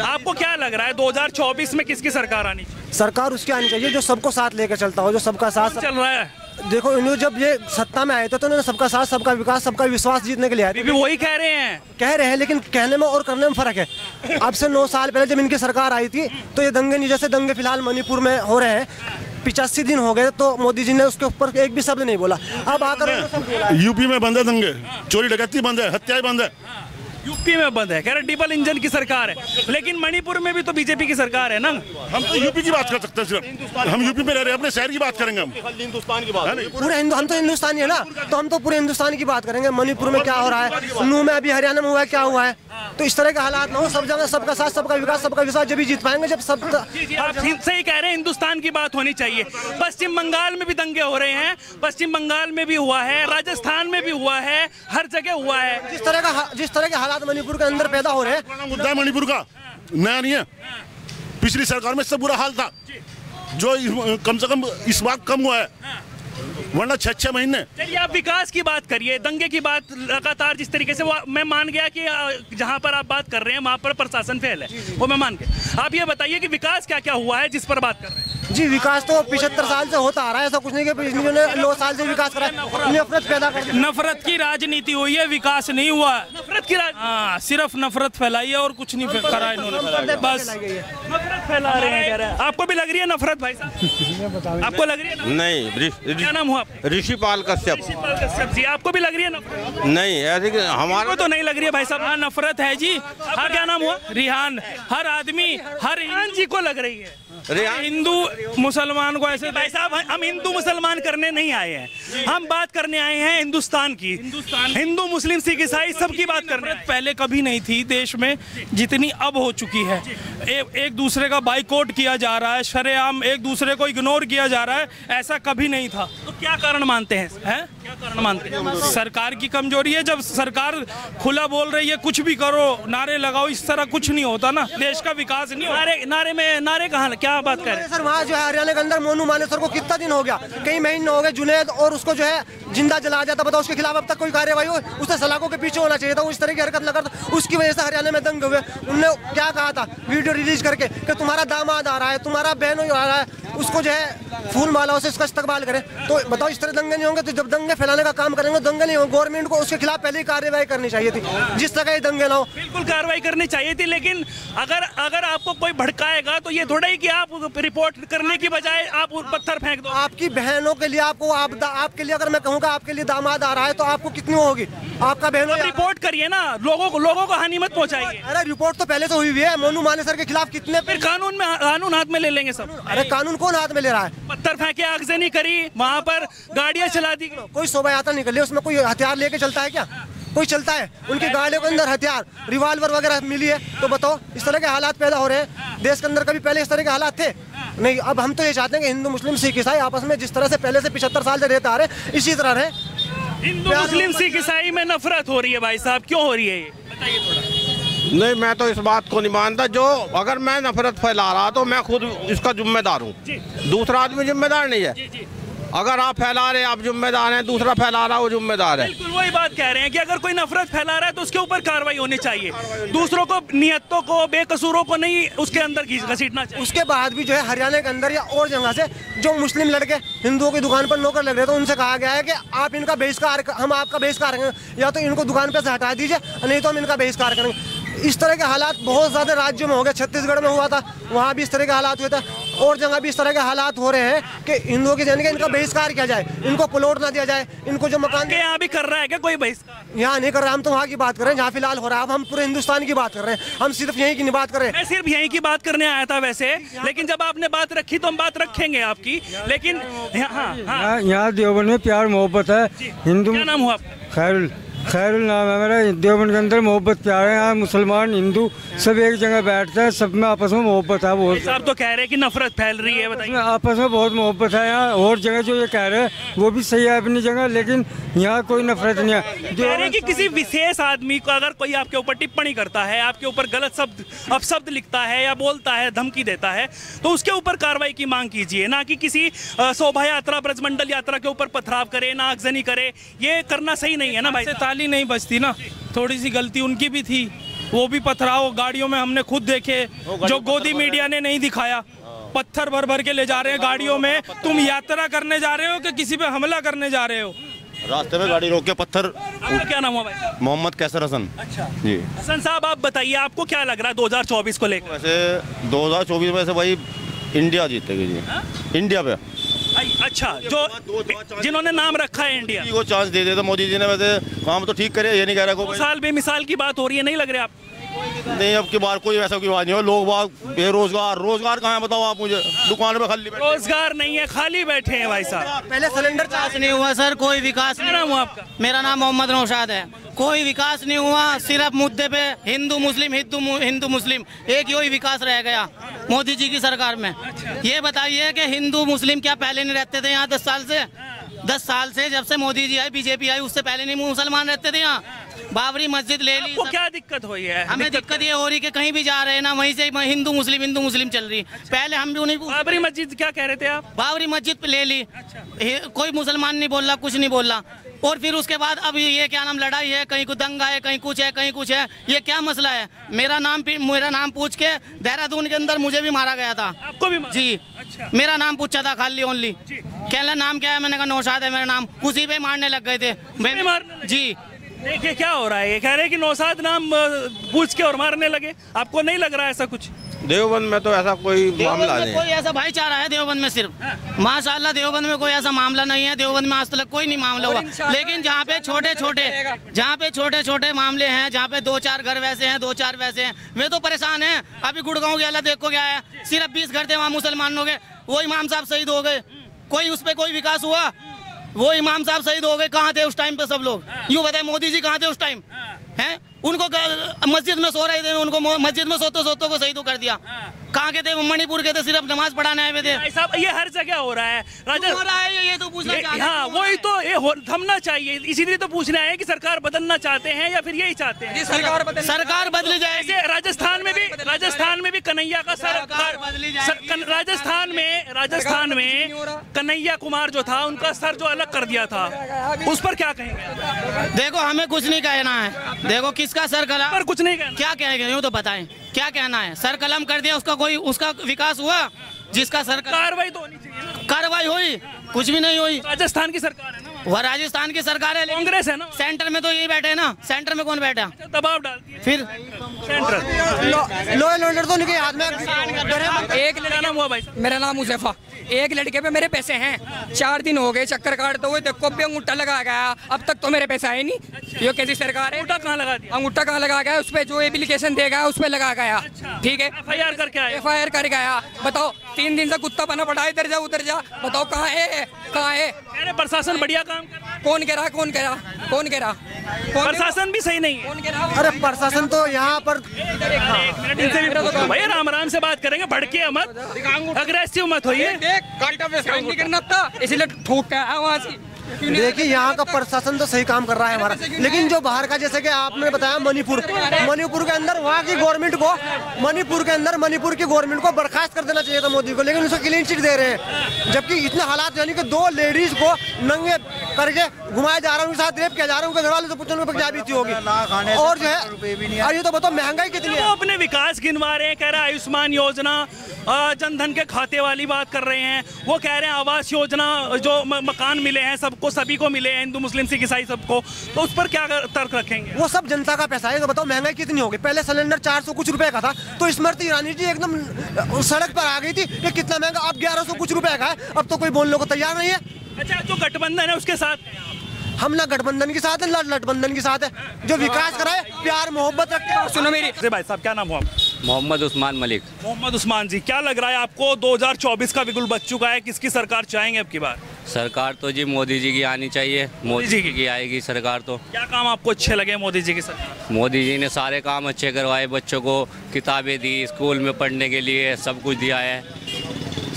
आपको क्या लग रहा है 2024 में किसकी सरकार आनी चाहिए? सरकार उसकी आनी चाहिए जो सबको साथ लेकर चलता हो, जो सबका साथ चल रहा है। देखो इन्होंने जब ये सत्ता में आए थे तो उन्होंने सबका साथ, सबका विकास, सबका विश्वास जीतने के लिए आए थे। अभी वही कह रहे हैं लेकिन कहने में और करने में फर्क है। अब से 9 साल पहले जब इनकी सरकार आई थी तो ये दंगे नहीं, जैसे दंगे फिलहाल मणिपुर में हो रहे हैं, 85 दिन हो गए तो मोदी जी ने उसके ऊपर एक भी शब्द नहीं बोला। अब आकर यूपी में बंद है दंगे, चोरी डकैती बंद है, हत्याएं बंद है। यूपी में बंद है, कह रहे डबल इंजन की सरकार है, लेकिन मणिपुर में भी तो बीजेपी की सरकार है ना। हम तो यूपी की बात कर सकते हैं, सिर्फ हम यूपी में रह रहे हैं, अपने शहर की बात करेंगे हम। हिंदुस्तान की बात पूरे हम तो हिंदुस्तानी है ना, तो हम तो पूरे हिंदुस्तान की बात करेंगे। मणिपुर में क्या हो रहा है, नू में अभी हरियाणा में हुआ है, क्या हुआ है, तो इस तरह के हालात ना हो। सब जगह सबका साथ, सबका विकास, सबका विश्वास जब भी जीत पाएंगे जब सब। आप सही कह रहे हैं, हिंदुस्तान की बात होनी चाहिए। पश्चिम बंगाल में भी दंगे हो रहे हैं, पश्चिम बंगाल में भी हुआ है, राजस्थान में भी हुआ है, हर जगह हुआ है। जिस तरह के हालात मणिपुर के अंदर पैदा हो रहे हैं, मुद्दा है मणिपुर का, नया नहीं है। पिछली सरकार में इससे बुरा हाल था, जो कम से कम इस बार कम हुआ है, वरना 6 महीने। चलिए आप विकास की बात करिए, दंगे की बात लगातार जिस तरीके से, वो मैं मान गया कि जहां पर आप बात कर रहे हैं वहां पर प्रशासन फेल है, वो मैं मान गया। आप ये बताइए कि विकास क्या क्या हुआ है जिस पर बात कर रहे हैं? जी विकास तो 75 साल से होता आ रहा है, ऐसा कुछ नहीं कि पिछले 9 साल से विकास करा है। नफरत पैदा कर, नफरत की राजनीति हुई है, विकास नहीं हुआ। नफरत की हाँ, सिर्फ नफरत फैलाई है और कुछ नहीं करा इन्होंने, बस नफरत फैला रहे हैं, कह रहे हैं। आपको भी लग रही है नफरत भाई साहब? आपको लग रही है? नहीं, क्या नाम हुआ? ऋषिपाल कश्यप। ऋषिपाल कश्यप जी, आपको भी लग रही है नफरत? नहीं, ऐसे हमारे तो नहीं लग रही है भाई साहब। हाँ नफरत है जी। आपका क्या नाम हुआ? रिहान। हर आदमी, हर रिहान जी को लग रही है। हिंदू मुसलमान को ऐसे। भाई साहब हम हिंदू मुसलमान करने नहीं आए हैं, हम बात करने आए हैं हिंदुस्तान की। हिंदू मुस्लिम सिख ईसाई सबकी बात करने। पहले कभी नहीं थी देश में जितनी अब हो चुकी है। एक दूसरे का बाइकआउट किया जा रहा है, शरेआम एक दूसरे को इग्नोर किया जा रहा है, ऐसा कभी नहीं था। तो क्या कारण मानते हैं? क्या कारण मानते हैं? सरकार की कमजोरी है। जब सरकार खुला बोल रही है कुछ भी करो, नारे लगाओ, इस तरह कुछ नहीं होता ना, देश का विकास नहीं होता। नारे कहाँ, क्या बात कर रहे हैं सर? वहाँ जो है हरियाणा के अंदर मोनू मानेसर को कितना दिन हो गया, कई महीने हो गए, जुनैद और उसको जो है जिंदा जला जाता, बताओ उसके खिलाफ अब तक कोई कार्रवाई हो? उसने सलाखों के पीछे होना चाहिए था, उस तरह की हरकत न करता। उसकी वजह से हरियाणा में दंगे हुए। उन्होंने क्या कहा था वीडियो रिलीज करके कि तुम्हारा दामाद आ रहा है, तुम्हारा बहन आ रहा है, उसको जो है फूल मालाओं से इसका इस्तेमाल करें। तो बताओ इस तरह दंगे नहीं होंगे? तो जब दंगे फैलाने का काम करेंगे दंगे नहीं होंगे। गवर्नमेंट को उसके खिलाफ पहले ही कार्रवाई करनी चाहिए थी, जिस तरह ये दंगे ना हो। बिल्कुल कार्रवाई करनी चाहिए थी, लेकिन अगर आपको कोई भड़काएगा तो ये थोड़ा ही कि आप रिपोर्ट करने की बजाय आप पत्थर फेंक दो। आपकी बहनों के लिए आपके लिए अगर मैं कहूँगा आपके लिए दामाद आ रहा है तो आपको कितनी होगी? आपका बहनों रिपोर्ट करिए ना, लोगों को हानि मत पहुंचाइए। अरे रिपोर्ट तो पहले से हुई हुई है। मोनू मानेसर के खिलाफ कितने, फिर कानून हाथ में ले लेंगे सब। अरे कानून कौन हाथ में ले रहा है? पत्थर फेंके, आगजनी करी, वहाँ पर गाड़ियाँ चला दी। कोई शोभा यात्रा निकली, उसमें कोई हथियार लेके चलता है क्या? कोई चलता है? उनकी गाड़ियों के अंदर हथियार, रिवॉल्वर वगैरह मिली है, तो बताओ इस तरह के हालात पैदा हो रहे हैं देश के अंदर। कभी पहले इस तरह के हालात थे नहीं। अब हम तो ये चाहते हैं कि हिंदू मुस्लिम सिख ईसाई आपस में जिस तरह से पहले से 75 साल से रहते आ रहे इसी तरह रहे। हिंदू मुस्लिम सिख ईसाई में नफरत हो रही है भाई साहब, क्यों हो रही है ये बताइए थोड़ा। नहीं, मैं तो इस बात को नहीं मानता। जो अगर मैं नफरत फैला रहा तो मैं खुद इसका जिम्मेदार हूँ, दूसरा आदमी जिम्मेदार नहीं है। अगर आप फैला रहे आप जिम्मेदार हैं, दूसरा फैला रहा वो जिम्मेदार है। बिल्कुल वही बात कह रहे हैं कि अगर कोई नफरत फैला रहा है तो उसके ऊपर कार्रवाई होनी चाहिए। दूसरों को, नियतों को, बेकसूरों को नहीं उसके अंदर घसीटना चाहिए। उसके बाद भी जो है हरियाणा के अंदर या और जगह से जो मुस्लिम लड़के हिंदुओं की दुकान पर नौकर लग रहे थे, उनसे कहा गया है कि आप इनका बहिष्कार, हम आपका बहिष्कार करेंगे, या तो इनको दुकान पर से हटा दीजिए, नहीं तो हम इनका बहिष्कार करेंगे। इस तरह के हालात बहुत ज़्यादा राज्यों में हो गए। छत्तीसगढ़ में हुआ था, वहाँ भी इस तरह के हालात हुए थे, और जगह भी इस तरह के हालात हो रहे हैं कि हिंदुओं की जाने का इनका बहिष्कार किया जाए, इनको प्लॉट ना दिया जाए, इनको जो मकान। यहाँ भी कर रहा है क्या कोई बहिष्कार? यहाँ नहीं कर रहा, हम तो वहाँ की बात कर रहे हैं जहाँ फिलहाल हो रहा है। अब हम पूरे हिंदुस्तान की बात कर रहे हैं, हम सिर्फ यहीं की नहीं बात कर रहे हैं। मैं सिर्फ यहीं की बात करने आया था वैसे, लेकिन जब आपने बात रखी तो हम बात रखेंगे आपकी। लेकिन यहाँ देवबंद में प्यार मोहब्बत है। हिंदू। क्या नाम हुआ आपका? खैरुल नाम है मेरा। देवबंद के अंदर मोहब्बत प्यार है। यहाँ मुसलमान हिंदू सब एक जगह बैठते हैं, सब में आपस में मोहब्बत है बहुत। साहब तो कह रहे हैं कि नफरत फैल रही है, बताइए। आपस में बहुत मोहब्बत है यहाँ। और जगह जो ये कह रहे हैं वो भी सही है अपनी जगह, लेकिन यहाँ कोई नफरत नहीं है। कह रहे हैं कि किसी विशेष आदमी को अगर कोई आपके ऊपर टिप्पणी करता है, आपके ऊपर गलत शब्द अपशब्द लिखता है या बोलता है, धमकी देता है, तो उसके ऊपर कार्रवाई की मांग कीजिए, ना कि किसी शोभा यात्रा, ब्रजमंडल यात्रा के ऊपर पथराव करे, ना आगजनी करे। ये करना सही नहीं है ना भाई। ताली नहीं बजती ना, थोड़ी सी गलती उनकी भी थी, वो भी पथराव गाड़ियों में हमने खुद देखे, जो गोदी मीडिया ने नहीं दिखाया। पत्थर भर भर के ले जा रहे हैं गाड़ियों में। तुम यात्रा करने जा रहे हो कि किसी पे हमला करने जा रहे हो? रास्ते में गाड़ी रोक के पत्थर। आपका क्या नाम हुआ भाई? मोहम्मद कैसर हसन। अच्छा जी। हसन साहब, आप बताइए आपको क्या लग रहा है 2024 को लेकर? वैसे 2024 में से भाई इंडिया जीतेगी जी। इंडिया पे। अच्छा, जो जिन्होंने नाम रखा है इंडिया को चांस दे दिया मोदी जी ने। वैसे काम तो ठीक करे, ये नहीं कह रहा कोई साल बेमिसाल की बात हो रही है, नहीं लग रहा आप? नहीं, अब की बार कोई ऐसा कोई बात नहीं हो। लोग बाग बेरोजगार, रोजगार कहाँ है बताओ आप मुझे? दुकान पे खाली बैठे। रोजगार नहीं है, खाली बैठे हैं भाई साहब। पहले सिलेंडर विकास नहीं हुआ सर, कोई विकास नहीं। क्या नाम हुआ आपका? मेरा नाम मोहम्मद नौशाद है। कोई विकास नहीं हुआ, सिर्फ मुद्दे पे हिंदू मुस्लिम हिंदू मुस्लिम, एक यही विकास रह गया मोदी जी की सरकार में। ये बताइए कि हिंदू मुस्लिम क्या पहले नहीं रहते थे यहाँ 10 साल से? 10 साल से जब से मोदी जी आए, बीजेपी आई, उससे पहले नहीं मुसलमान रहते थे यहाँ? बाबरी मस्जिद ले ली। आपको क्या दिक्कत हुई है? हमें दिक्कत ये हो रही कि कहीं भी जा रहे हैं ना, वहीं से हिंदू मुस्लिम चल रही। पहले हम भी उन्हीं। बाबरी मस्जिद क्या कह रहे थे आप? बाबरी मस्जिद पे ले ली। कोई मुसलमान नहीं बोल रहा, कुछ नहीं बोल रहा। और फिर उसके बाद अब ये क्या नाम लड़ाई है, कहीं को दंगा है, कहीं कुछ है, कहीं कुछ है। ये क्या मसला है? मेरा नाम पूछ के देहरादून के अंदर मुझे भी मारा गया था। आपको भी? जी। अच्छा। मेरा नाम पूछा था खाली ओनली। कहला नाम क्या है? मैंने कहा नौशाद है मेरा नाम। उसी पे मारने लग गए थे। जी। देखिए क्या हो रहा है, ये कह रहे हैं कि नौशाद नाम पूछ के और मारने लगे। आपको नहीं लग रहा है ऐसा कुछ? देवबंद में तो ऐसा कोई मामला नहीं। कोई ऐसा भाईचारा है देवबंद में सिर्फ? माशाल्लाह देवबंद में कोई ऐसा मामला नहीं है। देवबंद में आज तक कोई नहीं मामला हुआ। लेकिन जहाँ पे छोटे छोटे मामले हैं, जहाँ पे 2-4 घर वैसे हैं, 2-4 वैसे हैं, वे तो परेशान हैं। अभी गुड़गांव की हालत देखो क्या है। सिर्फ 20 घर थे वहाँ मुसलमानों के, वो इमाम साहब शहीद हो गए। कोई उस पर कोई विकास हुआ? वो इमाम साहब शहीद हो गए। कहाँ थे उस टाइम पे सब लोग? यूँ बताए मोदी जी कहाँ थे उस टाइम? हैं? उनको मस्जिद में सो रहे थे, उनको मस्जिद में सोते को शहीद कर दिया। कहाँ के थे? मणिपुर के थे, सिर्फ नमाज पढ़ाने आए हुए थे। साहब ये हर जगह हो रहा है। हो रहा है ये तो पूछना चाहते हैं। हाँ, वही तो थमना चाहिए। इसीलिए तो पूछना है कि सरकार बदलना चाहते हैं या फिर यही चाहते हैं? सरकार बदल जाएगी। राजस्थान में भी कन्हैया का राजस्थान में कन्हैया कुमार जो था, उनका सर जो अलग कर दिया था, उस पर क्या कहेंगे? देखो हमें कुछ नहीं कहना है। देखो किसका सर कलम पर कुछ नहीं कहना। क्या कहेंगे यूँ तो बताएं, क्या कहना है? सर कलम कर दिया, उसका विकास हुआ? जिसका सर कार्रवाई तो होनी चाहिए। कार्रवाई हुई? कुछ भी नहीं हुई। राजस्थान की सरकार है ना, वह राजस्थान की सरकार है, कांग्रेस है ना। सेंटर में तो यही बैठे है ना। सेंटर में कौन बैठा? दबाव डालती है फिर सेंटर। लॉ एंड ऑर्डर तो उनके हाथ में। एक लड़का नाम हुआ भाई? मेरा नाम मुजफ्फा। एक लड़के पे मेरे पैसे हैं, 4 दिन हो गए चक्कर काटते हुए, देखो भी अंगूठा लगा गया, अब तक तो मेरे पैसे आए नहीं। ये कैसी सरकार है? अंगूठा कहाँ लगा दिया? अंगूठा कहाँ लगा गया? उस पे जो एप्लीकेशन देगा उस पे लगा गया। ठीक है, FIR करके आया। FIR कर गया। बताओ 3 दिन से कुत्ता बना पड़ा, इधर जा उधर जा, बताओ कहाँ है? कहाँ है? अरे प्रशासन बढ़िया काम कर रहा है। कौन कह रहा? प्रशासन भी सही नहीं है। कौन कह रहा? अरे प्रशासन तो यहाँ पर इनसे भी भैया राम से बात करेंगे, भड़के मत, अग्रेसिव मत होइए। नहीं करना था, इसलिए ठोक के आया वहाँ से। देखिए यहाँ का प्रशासन तो सही काम कर रहा है हमारा, लेकिन जो बाहर का, जैसे कि आपने बताया मणिपुर के अंदर, वहाँ की गवर्नमेंट को मणिपुर की गवर्नमेंट को बर्खास्त कर देना चाहिए था मोदी को, लेकिन उसको क्लीन चिट दे रहे हैं। जबकि इतने हालात, यानी कि 2 लेडीज को नंगे करके घुमाया जा रहा है, उनके साथ रेप किया जा रहा है, उनके घर वाले से पूछने में क्या बीती होगी। और जो है, और ये तो बताओ महंगाई कितनी है। वो अपने विकास गिनवा रहे हैं, कह रहे हैं आयुष्मान योजना, जनधन के खाते वाली बात कर रहे हैं। वो कह रहे हैं आवास योजना, जो मकान मिले हैं सबको, सभी को मिले हैं, हिंदू मुस्लिम सिख ईसाई सबको, तो उस पर क्या तर्क रखेंगे? वो सब जनता का पैसा है। तो बताओ महंगाई कितनी होगी। पहले सिलेंडर 400 कुछ रुपए का था, तो स्मृति ईरानी जी एकदम सड़क पर आ गई थी कि कितना महंगा, अब 1100 कुछ रुपए का है। अब तो कोई बोलने को तैयार नहीं है। अच्छा, जो गठबंधन है उसके साथ हम ना गठबंधन के साथ है, लठबंधन के साथ है। जो विकास कराए, प्यार मोहब्बत रखते हैं। सुनो मेरी भाई साहब, क्या नाम हुआ? मोहम्मद उस्मान मलिक। मोहम्मद उस्मान जी, क्या लग रहा है आपको 2024 का बिगुल बच चुका है, किसकी सरकार चाहेंगे अब की बार? सरकार तो जी मोदी जी की आनी चाहिए। मोदी जी की आएगी सरकार तो। क्या काम आपको अच्छे लगे मोदी जी की सरकार? मोदी जी ने सारे काम अच्छे करवाए, बच्चों को किताबें दी, स्कूल में पढ़ने के लिए सब कुछ दिया है,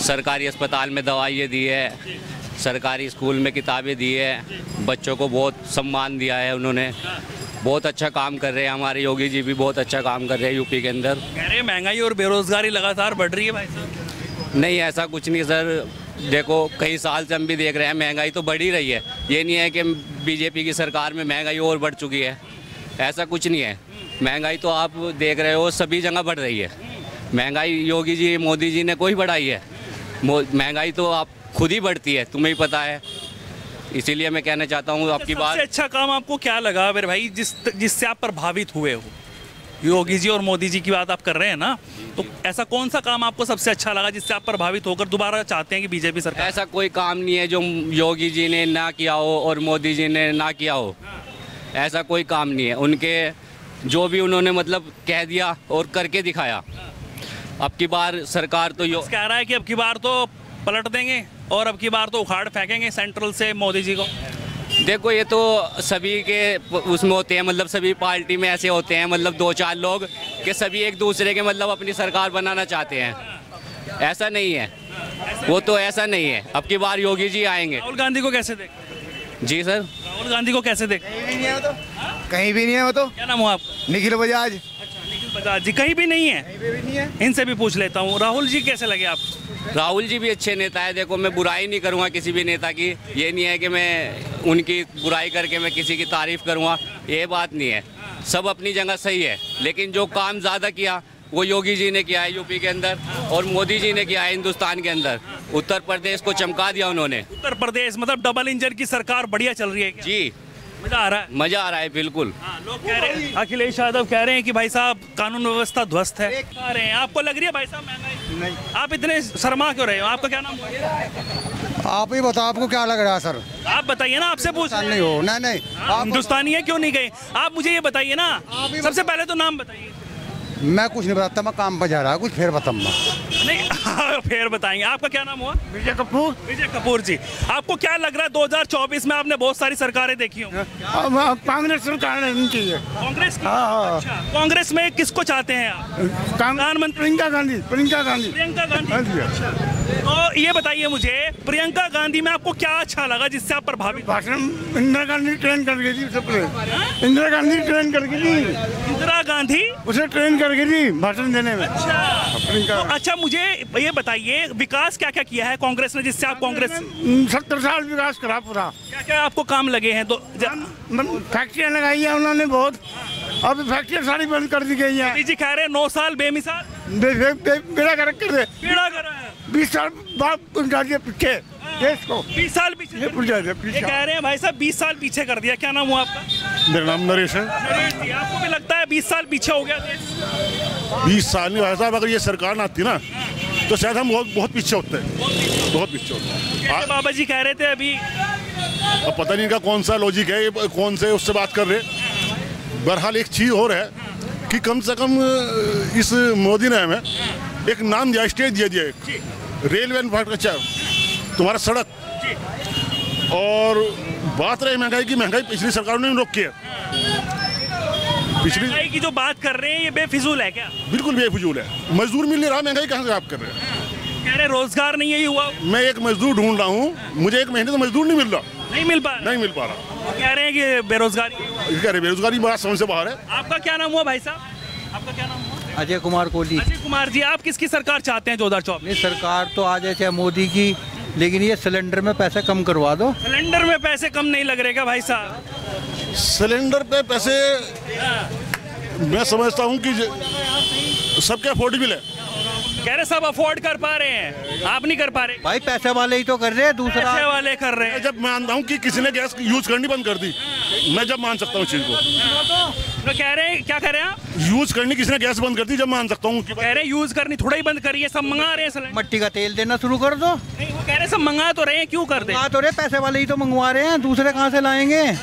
सरकारी अस्पताल में दवाइयाँ दी है, सरकारी स्कूल में किताबें दी है, बच्चों को बहुत सम्मान दिया है उन्होंने। बहुत अच्छा काम कर रहे हैं हमारे योगी जी भी, बहुत अच्छा काम कर रहे हैं यूपी के अंदर। कह रहे हैं महंगाई और बेरोजगारी लगातार बढ़ रही है भाई साहब। नहीं, ऐसा कुछ नहीं सर। देखो कई साल से हम भी देख रहे हैं महंगाई तो बढ़ ही रही है। ये नहीं है कि बीजेपी की सरकार में महंगाई और बढ़ चुकी है। ऐसा कुछ नहीं है। महंगाई तो आप देख रहे हो सभी जगह बढ़ रही है। महंगाई योगी जी मोदी जी ने कोई बढ़ाई है? महंगाई तो आप खुद ही बढ़ती है, तुम्हें ही पता है। इसीलिए मैं कहना चाहता हूँ आपकी बात। सबसे अच्छा काम आपको क्या लगा मेरे भाई जिससे आप प्रभावित हुए हो? योगी जी और मोदी जी की बात आप कर रहे हैं ना, तो ऐसा कौन सा काम आपको सबसे अच्छा लगा जिससे आप प्रभावित होकर दोबारा चाहते हैं कि बीजेपी सरकार? ऐसा कोई काम नहीं है जो योगी जी ने ना किया हो और मोदी जी ने ना किया हो। ऐसा कोई काम नहीं है। उनके जो भी उन्होंने मतलब कह दिया और करके दिखाया। अब की बार सरकार तो कह रहा है कि अब की बार तो पलट देंगे और अब की बार तो उखाड़ फेंकेंगे सेंट्रल से मोदी जी को। देखो ये तो सभी के उसमें होते हैं, मतलब सभी पार्टी में ऐसे होते हैं, मतलब 2-4 लोग कि सभी एक दूसरे के मतलब अपनी सरकार बनाना चाहते हैं। ऐसा नहीं है, वो तो ऐसा नहीं है। अब की बार योगी जी आएंगे। राहुल गांधी को कैसे देख? जी सर, राहुल गांधी को कैसे देख? कहीं भी नहीं है वो तो। कहीं भी नहीं है वो तो। क्या नाम हुआ आपका? निखिल बजाज। अच्छा, निखिल बजाज जी कहीं भी नहीं है? कहीं भी नहीं है। इनसे भी पूछ लेता हूँ, राहुल जी कैसे लगे आपको? राहुल जी भी अच्छे नेता है। देखो मैं बुराई नहीं करूँगा किसी भी नेता की, ये नहीं है कि मैं उनकी बुराई करके मैं किसी की तारीफ़ करूँगा, ये बात नहीं है। सब अपनी जगह सही है, लेकिन जो काम ज़्यादा किया वो योगी जी ने किया है यूपी के अंदर और मोदी जी ने किया है हिंदुस्तान के अंदर। उत्तर प्रदेश को चमका दिया उन्होंने। उत्तर प्रदेश मतलब डबल इंजन की सरकार बढ़िया चल रही है क्या? जी, मजा आ रहा है? मजा आ रहा है बिल्कुल। लोग कह रहे हैं, अखिलेश यादव कह रहे हैं कि भाई साहब कानून व्यवस्था ध्वस्त है। कह रहे हैं आपको लग रही है भाई साहब महंगाई? नहीं। आप इतने शर्मा क्यों रहे हो? आपका क्या नाम है? आप ही बताओ आपको क्या लग रहा है सर? आप बताइए ना, आपसे पूछ नहीं हो। नहीं आप हिंदुस्तानी है, क्यों नहीं गए? आप मुझे ये बताइए ना, सबसे पहले तो नाम बताइए। मैं कुछ नहीं बताता, मैं काम पर जा रहा कुछ फिर बताऊंगा। नहीं फिर बताएंगे। आपका क्या नाम हुआ? विजय कपूर। विजय कपूर जी, आपको क्या लग रहा है 2024 में? आपने बहुत सारी सरकारें देखी होंगी। कांग्रेस सरकार नहीं चाहिए। कांग्रेस की? हाँ। अच्छा, कांग्रेस में किसको चाहते हैं आप? प्रधानमंत्री प्रियंका गांधी। प्रियंका गांधी। अच्छा, तो ये बताइए मुझे, प्रियंका गांधी में आपको क्या अच्छा लगा जिससे आप प्रभावित? भाषण इंदिरा गांधी ट्रेन कर गई थी सबसे। इंदिरा गांधी ट्रेन कर गई थी। इंदिरा गांधी उसे ट्रेन कर गई थी भाषण देने में। अच्छा, मुझे ये बताइए विकास क्या क्या किया है कांग्रेस ने जिससे आप कांग्रेस? 70 साल विकास करा पूरा। क्या क्या आपको काम लगे हैं? तो फैक्ट्रियाँ लगाई है उन्होंने बहुत। अब फैक्ट्रियाँ सारी बंद कर दी गई हैं। जी कह रहे हैं 9 साल बेमिसाल बेड़ा कर दे। बेड़ा कर 20 साल बाद पहुँचा दिया पीछे देश को। 20 साल पीछे ये कह रहे हैं भाई साहब 20 साल पीछे कर दिया। क्या नाम हुआ आपका? मेरा नाम नरेश है। नरेश जी, आपको भी लगता है 20 साल पीछे हो गया देश? 20 साल नहीं भाई साहब, अगर ये सरकार ना आती ना तो शायद हम बहुत पीछे होते हैं, बहुत पीछे होते हैं। बाबा जी कह रहे थे अभी। अब पता नहीं इनका कौन सा लॉजिक है, कौन से उससे बात कर रहे। बहरहाल एक चीज़ और है कि कम से कम इस मोदी ने हमें एक नाम दिया, स्टेज दे दिया, रेलवे इंफ्रास्ट्रक्चर, तुम्हारा सड़क। और बात रही महंगाई की, महंगाई पिछली सरकारों ने रोकी है। महंगाई की जो बात कर रहे हैं ये बेफिजूल है क्या? बिल्कुल बेफिजूल है। मजदूर मिल नहीं रहा, महंगाई कहाँ से आप कर रहे हैं? कह रहे रोजगार नहीं है युवा। मैं एक मजदूर ढूंढ रहा हूँ, मुझे एक महीने से मजदूर नहीं मिल रहा। नहीं मिल पा रहा। कह रहे हैं कि बेरोजगारी बड़ा समझ से बाहर है। आपका क्या नाम हुआ भाई साहब? आपका क्या नाम हुआ? अजय कुमार कोहली। अजय कुमार जी, आप किसकी सरकार चाहते हैं 2024? सरकार तो आ जाए चाहे मोदी की, लेकिन ये सिलेंडर में पैसे कम करवा दो। सिलेंडर में पैसे कम नहीं लग रहेगा भाई साहब? सिलेंडर पे पैसे मैं समझता हूँ कि सबके अफोर्डेबल है। कह रहे सब अफोर्ड कर पा रहे हैं, आप नहीं कर पा रहे। भाई पैसे वाले ही तो कर रहे हैं, दूसरा पैसे वाले कर रहे हैं। जब मानता हूँ कि किसी ने गैस यूज करनी बंद कर दी, मैं जब मान सकता हूँ चीज को। तो कह रहे हैं, क्या कह रहे हैं आप? यूज करनी किसी ने गैस बंद कर दी, जब मान सकता हूँ। कह रहे हैं यूज करनी थोड़ा ही बंद करिए, सब मंगा रहे हैं। मट्टी का तेल देना शुरू कर दो। नहीं, वो कह रहे सब मंगा तो रहे हैं, क्यों कर दे? तो रहे पैसे वाले ही तो मंगवा रहे हैं, दूसरे कहाँ से लाएंगे?